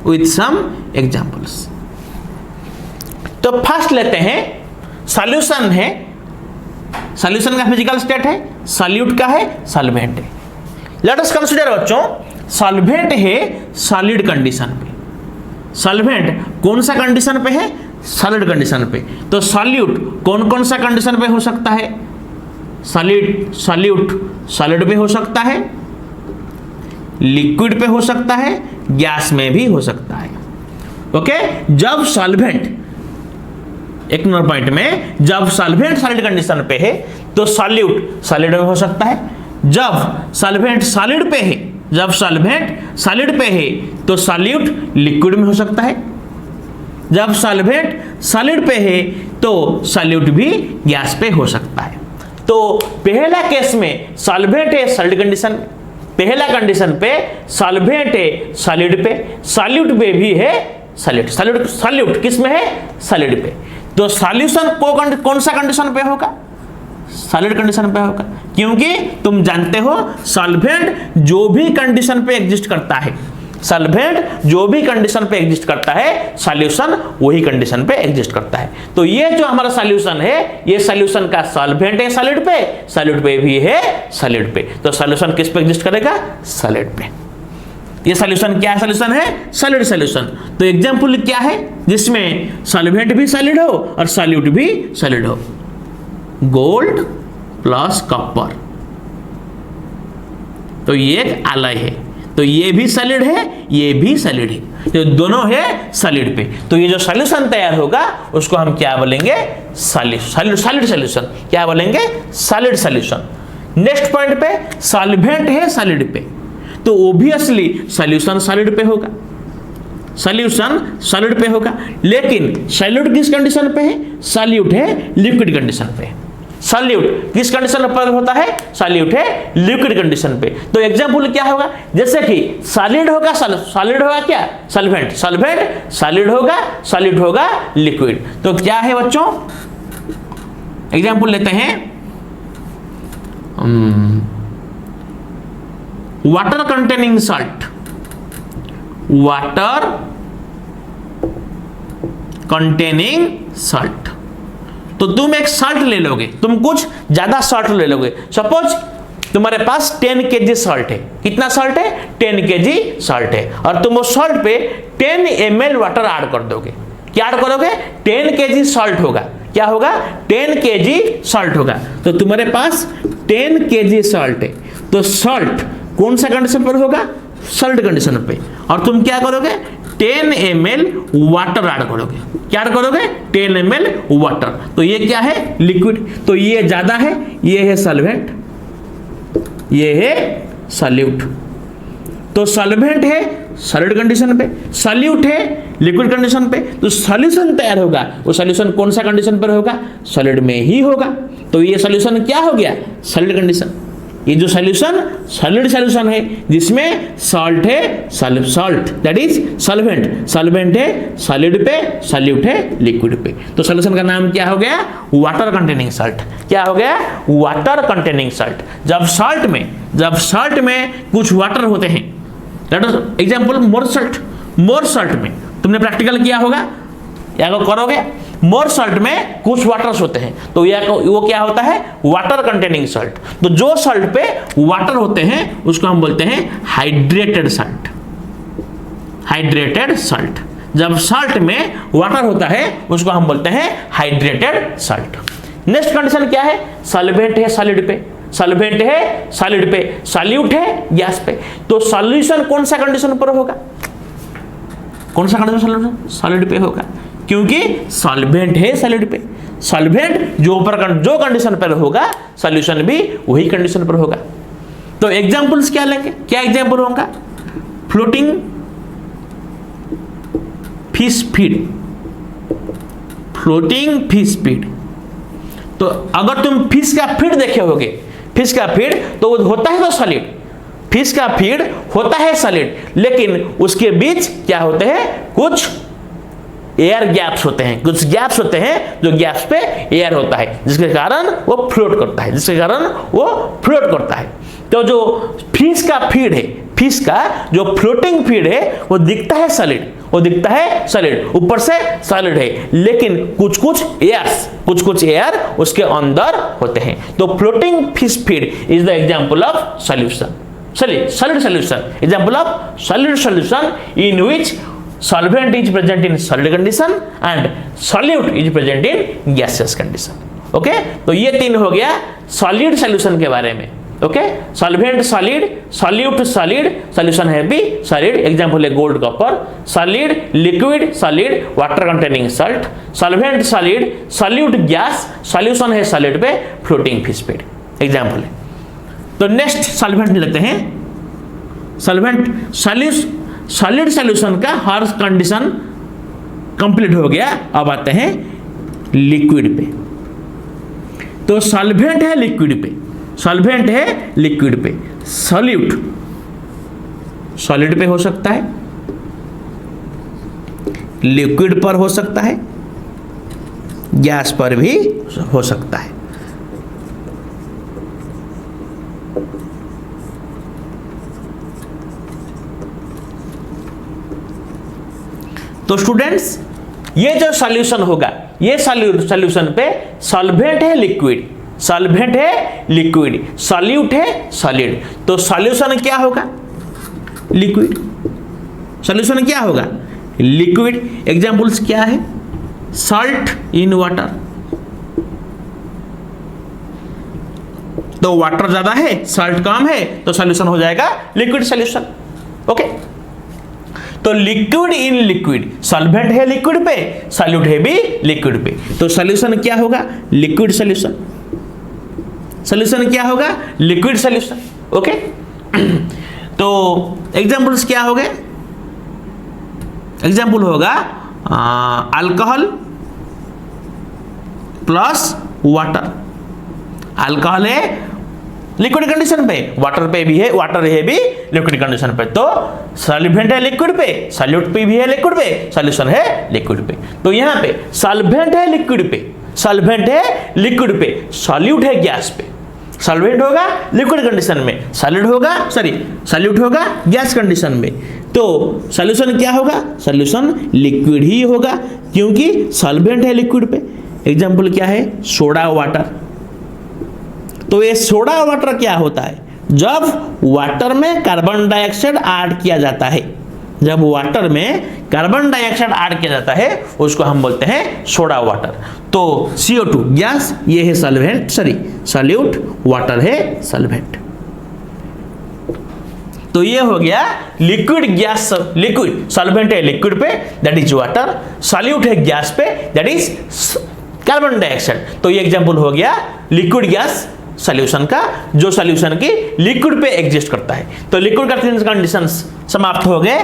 with some examples. तो फर्स्ट लेते हैं सॉल्यूशन है, सॉल्यूशन का फिजिकल स्टेट है, सॉल्यूट का है, सॉल्वेंट है। लेट अस कंसीडर बच्चों, सॉल्वेंट है सॉलिड कंडीशन पे। सॉल्वेंट कौन सा कंडीशन पे है? सॉलिड कंडीशन पे। तो सॉल्यूट कौन कौन सा कंडीशन पे हो सकता है? सॉल्यूट सॉलिड पे हो सकता है, लिक्विड पे हो सकता है, गैस में भी हो सकता है। ओके, जब सॉल्वेंट, एक नंबर पॉइंट में, जब सॉल्वेंट सॉलिड कंडीशन पे है तो सॉल्यूट सॉलिड में हो सकता है। जब सॉल्वेंट सॉलिड पे है, जब सॉल्वेंट सॉलिड पे है तो सॉल्यूट लिक्विड में हो सकता है। जब सॉल्वेंट सॉलिड पे है तो सॉल्यूट भी गैस पे हो सकता है। तो पहला केस में सॉल्वेंट है सॉलिड कंडीशन, पहला कंडीशन पे सॉल्वेंट है सॉलिड पे, सॉल्यूट पे भी है सॉलिड। सॉल्यूट किस में है? सॉलिड पे। तो सॉल्यूशन कौन सा कंडीशन पे होगा? सॉलिड कंडीशन पे होगा। क्योंकि तुम जानते हो सॉल्वेंट जो भी कंडीशन पे एग्जिस्ट करता है, सॉल्वेंट जो भी कंडीशन पे एग्जिस्ट करता है सॉल्यूशन वही कंडीशन पे एग्जिस्ट करता है। तो ये जो हमारा सॉल्यूशन है, ये सॉल्यूशन का सॉल्वेंट है सॉलिड पे, सॉलिड पे भी है सॉलिड पे। तो सॉल्यूशन किस पे एग्जिस्ट करेगा? सॉलिड पे। ये सॉल्यूशन क्या सॉल्यूशन है? Solid solution. तो एग्जांपल क्या है जिसमें सॉल्वेंट भी सॉलिड हो और सॉल्यूट भी सॉलिड हो? Gold plus copper. तो ये एक alloy है, तो ये भी सॉलिड है, ये भी सॉलिड है, तो दोनों है सॉलिड पे। तो ये जो सॉल्यूशन तैयार होगा उसको हम क्या बोलेंगे? Solid solution. क्या बोलेंगे? Solid solution. नेक्स्ट पॉइंट पे सॉल्वेंट है सॉलिड पे, तो ओब्वियसली सॉल्यूशन सॉलिड पे होगा, सॉल्यूशन सॉलिड पे होगा। लेकिन सॉल्यूट किस कंडीशन पे है? सॉल्यूट है लिक्विड कंडीशन पे। सॉल्यूट किस कंडीशन पर होता है? सॉल्यूट है लिक्विड कंडीशन पे। तो एग्जांपल क्या होगा? जैसे कि सॉलिड होगा, सॉलिड होगा क्या? सॉल्वेंट, सॉल्वेंट सॉलिड होगा, सॉलिड होगा लिक्विड। तो क्या है बच्चों? एग्जांपल लेते हैं water containing salt, water containing salt. तो तुम एक सॉल्ट ले लोगे, तुम कुछ ज्यादा सॉल्ट ले लोगे। सपोज तुम्हारे पास 10 kg सॉल्ट है। कितना सॉल्ट है? 10 kg सॉल्ट है। और तुम वो सॉल्ट पे 10 ml वाटर ऐड कर दोगे। क्या ऐड करोगे? 10 kg सॉल्ट होगा। क्या होगा, 10 kg सॉल्ट होगा। तो तुम्हारे पास 10 kg सॉल्ट है, तो सॉल्ट कौन सा कंडीशन पर होगा, सॉल्ट कंडीशन पे। और तुम क्या करोगे, 10 ml वाटर ऐड करोगे। क्या ऐड करोगे, 10 ml वाटर। तो ये क्या है, लिक्विड। तो ये ज्यादा है, ये है सॉल्वेंट, ये है सॉल्यूट। तो सॉल्वेंट है सॉलिड कंडीशन पे, सॉल्यूट है लिक्विड कंडीशन पे। तो सॉल्यूशन तैयार होगा, वो सॉल्यूशन कौन सा कंडीशन पर होगा, सॉलिड में ही होगा। तो ये सॉल्यूशन क्या हो गया, सॉलिड कंडीशन। ये जो सॉल्यूशन सॉलिड सॉल्यूशन है जिसमें सॉल्ट है, salt that is solvent, solvent है सॉलिड पे, सॉल्यूट है लिक्विड पे। तो सॉल्यूशन का नाम क्या हो गया, वाटर कंटेनिंग सॉल्ट। क्या हो गया, वाटर कंटेनिंग सॉल्ट। जब सॉल्ट में कुछ वाटर होते हैं, एग्जाम्पल मोर सॉल्ट में तुमने प्रैक्टिकल किया होगा या करोगे, मोर सॉल्ट में कुछ वाटर्स होते हैं, तो वो क्या होता है, वाटर कंटेनिंग सॉल्ट। तो जो सॉल्ट पे वाटर होते हैं उसको हम बोलते हैं हाइड्रेटेड सॉल्ट, हाइड्रेटेड सॉल्ट। जब सॉल्ट में वाटर होता है उसको हम बोलते हैं हाइड्रेटेड सॉल्ट। नेक्स्ट कंडीशन क्या है, सॉल्वेंट है सॉलिड पे, सॉल्वेंट है सॉलिड पे, सॉल्यूट है गैस पे। तो सॉल्यूशन कौन सा कंडीशन पर होगा, कौन सा कंडीशन, सॉलिड पे होगा, क्योंकि सॉल्वेंट है सॉलिड पे। सॉल्वेंट जो कंडीशन पर होगा, सॉल्यूशन भी वही कंडीशन पर होगा। तो एग्जांपल्स क्या लेंगे, क्या एग्जांपल होगा, floating fish feed, floating fish feed. तो अगर तुम फिश का फीड देखे होगे, फिश का फीड तो होता है तो सॉलिड, फिश का फीड होता है सॉलिड, लेकिन उसके बीच क्या होते हैं, कुछ एयर गैप्स होते हैं, कुछ गैप्स होते हैं जो गैप्स पे एयर होता है, जिसके कारण वो फ्लोट करता है, जिसके कारण वो फ्लोट करता है। तो जो फिश का फीड है, फिश का जो फ्लोटिंग फीड है वो दिखता है सॉलिड, वो दिखता है सॉलिड, ऊपर से सॉलिड है, लेकिन कुछ एयर उसके अंदर होते हैं। तो floating fish feed is the example of solution, solid solution, example of solid solution in which solvent is present in solid condition and solute is present in gaseous condition। Okay, तो ये तीन हो गया सॉलिड सॉल्यूशन के बारे में। Okay, solvent solid, solute solid, solution है भी सॉलिड, एग्जांपल है gold copper. Solid liquid solid, water containing salt. Solvent solid, solute gas, solution है सॉलिड पे, फ्लोटिंग फिश फीड एग्जांपल है। तो नेक्स्ट सॉल्वेंट लेते हैं। सॉल्वेंट सॉलिड सॉल्यूशन का हर कंडीशन कंप्लीट हो गया, अब आते हैं लिक्विड पे। तो सॉल्वेंट है लिक्विड पे, सॉल्वेंट है लिक्विड पे, सॉल्यूट सॉलिड पे हो सकता है, लिक्विड पर हो सकता है, गैस पर भी हो सकता है। तो स्टूडेंट्स, ये जो सॉल्यूशन होगा, ये सॉल्यूशन पे सॉल्वेंट है लिक्विड, सॉल्वेंट है लिक्विड, सॉल्यूट है सॉलिड। तो सॉल्यूशन क्या होगा, लिक्विड। सॉल्यूशन क्या होगा, लिक्विड। एग्जांपल्स क्या है, सॉल्ट इन वाटर। तो वाटर ज्यादा है, सॉल्ट कम है, तो सॉल्यूशन हो जाएगा लिक्विड सॉल्यूशन। ओके, तो लिक्विड इन लिक्विड, सॉल्वेंट है लिक्विड पे, सॉल्यूट है भी लिक्विड पे, तो सॉल्यूशन क्या होगा, लिक्विड सॉल्यूशन। सॉल्यूशन क्या होगा, लिक्विड सॉल्यूशन। ओके, तो एग्जांपल्स क्या हो गए, एग्जांपल होगा अल्कोहल प्लस वाटर। अल्कोहल है लिक्विड कंडीशन पे, वाटर पे भी है, वाटर है भी लिक्विड कंडीशन पे। तो सॉल्वेंट है लिक्विड पे, सॉल्यूट पे भी है लिक्विड पे, सॉल्यूशन है लिक्विड पे। तो यहाँ पे सॉल्वेंट है लिक्विड पे, सॉल्वेंट है लिक्विड पे, सॉल्यूट है गैस पे। सॉल्वेंट होगा लिक्विड कंडीशन में, सॉलिड होगा सॉल्यूट होगा गैस कंडीशन में। तो सॉल्यूशन क्या होगा, सॉल्यूशन लिक्विड ही होगा, क्योंकि सॉल्वेंट है लिक्विड पे। एग्जांपल क्या है, सोडा वाटर। तो ये सोडा वाटर क्या होता है, जब वाटर में कार्बन डाइऑक्साइड ऐड किया जाता है, जब वाटर में कार्बन डाइऑक्साइड ऐड किया जाता है उसको हम बोलते हैं सोडा वाटर। तो CO2 गैस, ये है सॉल्वेंट, सॉल्यूट, वाटर है सॉल्वेंट। तो ये हो गया लिक्विड गैस, लिक्विड सॉल्वेंट है लिक्विड पे दैट इज वाटर, सॉल्यूट है गैस पे दैट इज कार्बन डाइऑक्साइड। तो ये एग्जांपल हो गया लिक्विड गैस सॉल्यूशन का, जो सॉल्यूशन की लिक्विड पे एग्जिस्ट करता है। तो लिक्विड का तीन कंडीशंस समाप्त हो गए।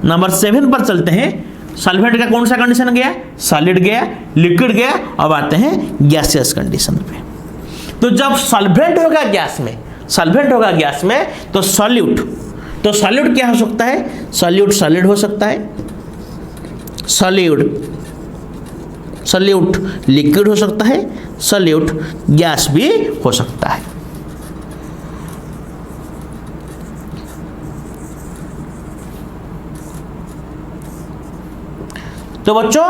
नंबर 7 पर चलते हैं। सॉल्वेंट का कौन सा कंडीशन गया? सॉलिड गया, लिक्विड गया, अब आते हैं गैसियस कंडीशन पे। तो जब सॉल्वेंट होगा गैस में, सॉल्वेंट होगा गैस में तो सॉल्यूट, तो सॉल्यूट क्या हो सकता है? सॉल्यूट सॉलिड हो सकता है, सॉल्यूट लिक्विड हो सकता है, सॉल्यूट गैस भी हो सकता है। तो बच्चों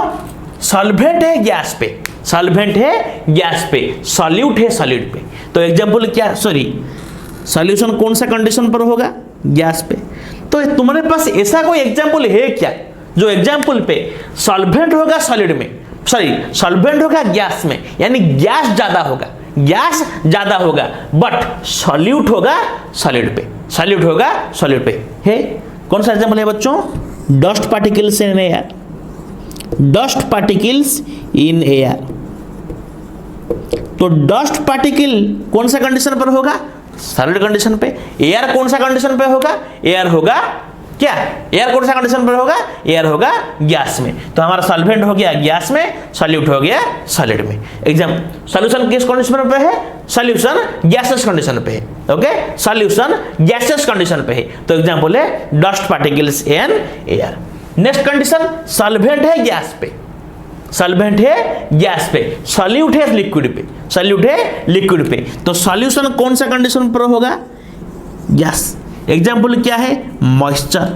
सॉल्वेंट है गैस पे, सॉल्वेंट है गैस पे, सॉल्यूट है सॉलिड पे। तो एग्जांपल क्या, सॉल्यूशन कौन सा कंडीशन पर होगा? गैस पे। तो तुम्हारे पास ऐसा कोई एग्जांपल है क्या जो एग्जांपल पे सॉल्वेंट होगा सॉलिड में, सॉल्वेंट होगा गैस में, यानी गैस ज्यादा होगा, गैस ज्यादा होगा, बट सॉल्यूट होगा सॉलिड पे, सॉल्यूट होगा सॉलिड पे है? कौन सा एग्जांपल है बच्चों? Dust particles in air, dust particles in air. तो डस्ट पार्टिकल कौन सा कंडीशन पर होगा? सॉलिड कंडीशन पे। एयर कौन सा कंडीशन पे होगा? एयर होगा क्या? एयर कौन सा कंडीशन पर होगा? एयर होगा गैस में। तो हमारा सॉल्वेंट हो गया गैस में, सॉल्यूट हो गया सॉलिड में। एग्जाम सॉल्यूशन किस कंडीशन पे है? सॉल्यूशन गैसेस कंडीशन पे है। ओके, सॉल्यूशन गैसेस कंडीशन पे है। तो एग्जांपल है dust particles in air. Next condition solvent है गैस पे, सॉल्वेंट है गैस पे, सॉल्यूट है लिक्विड पे, सॉल्यूट है लिक्विड पे। तो सॉल्यूशन कौन सा कंडीशन पर होगा? गैस। एग्जांपल क्या है? मॉइस्चर।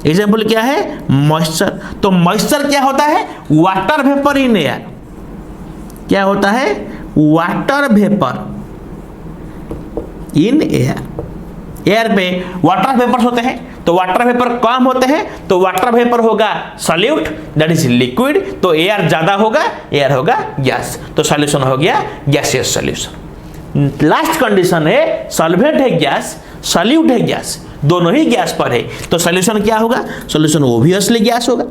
एग्जांपल क्या है? मॉइस्चर। तो मॉइस्चर क्या होता है? Water vapour in air. क्या होता है? Water vapour in air. Air पे वाटर वेपर्स होते हैं, तो वाटर वेपर कम होते हैं, तो वाटर वेपर होगा सॉल्यूट दैट इज लिक्विड। तो एयर ज्यादा होगा, एयर होगा गैस। तो सॉल्यूशन हो गया गैसियस सॉल्यूशन। लास्ट कंडीशन है सॉल्वेंट है गैस, सॉल्यूट है गैस, दोनों ही गैस पर है। तो सॉल्यूशन क्या होगा? सॉल्यूशन ओब्वियसली गैस होगा,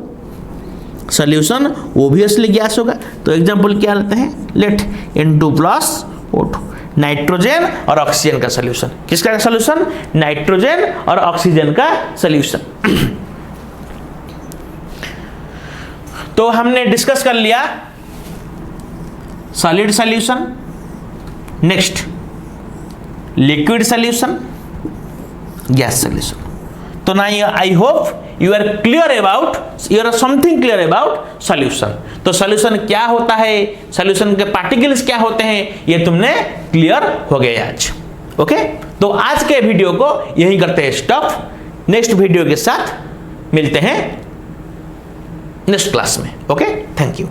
सॉल्यूशन ओब्वियसली गैस होगा। तो एग्जांपल क्या लेते हैं? लेट N2+O2, नाइट्रोजन और ऑक्सीजन का सॉल्यूशन। किसका सॉल्यूशन? नाइट्रोजन और ऑक्सीजन का सॉल्यूशन। तो हमने डिस्कस कर लिया solid solution, next liquid solution, gas solution. तो ना I hope you are clear about, you are something clear about solution। तो solution क्या होता है, solution के particles क्या होते हैं, ये तुमने क्लियर हो गए आज। ओके, तो आज के वीडियो को यही करते हैं स्टॉप। नेक्स्ट वीडियो के साथ मिलते हैं नेक्स्ट क्लास में। Okay, thank you.